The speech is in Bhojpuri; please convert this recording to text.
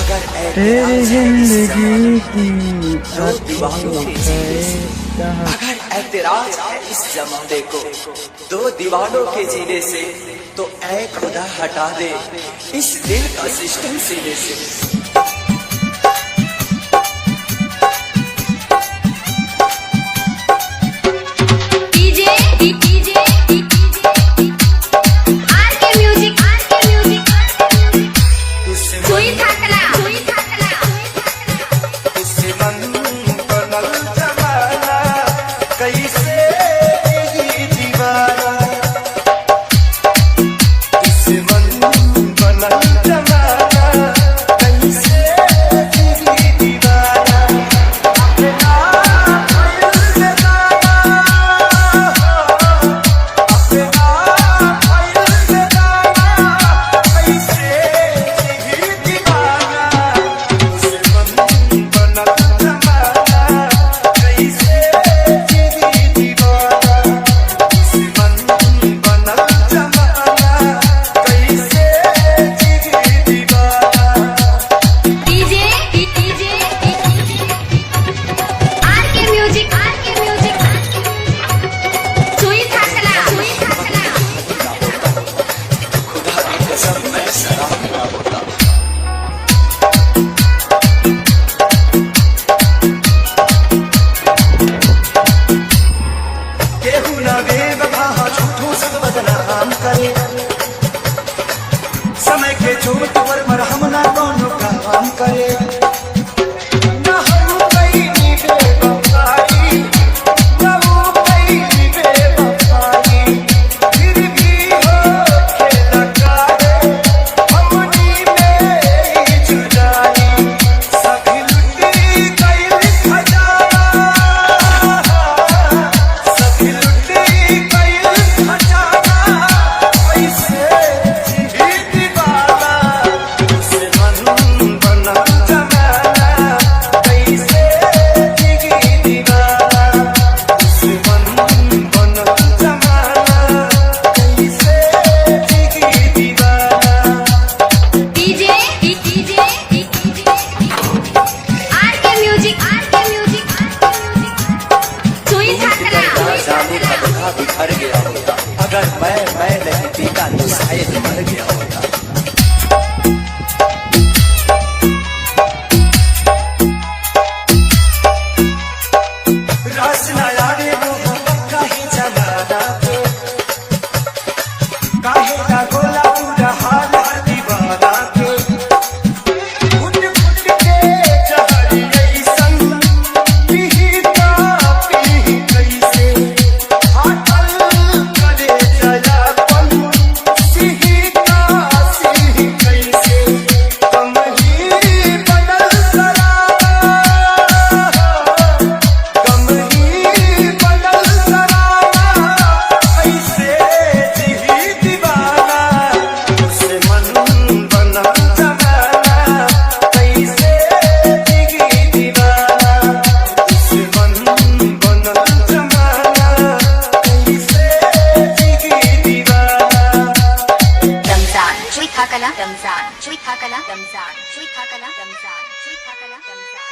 तेरी जिंदगी की अगर ऐतराज है इस जमाने को दो दीवानों के जीने से, तो ऐ खुदा हटा दे इस दिल का सिस्टम सीने से। समय के चोट पर मरहम ना कौनो काम करे। बिखर गया होता, अगर मैं नहीं पीता तो शायद मर गया होता। रास ना यारे वो काहे जमाना पे, काहे का गोला पूरा हाल दीवाना पे, फुट फुट के जहरी संग पीता पी कैसे Ramadan, Sweet Hakala, Ramadan, Sweet Hakala, Ramadan, Sweet Hakala, Ramadan, Sweet Hakala, Ramadan.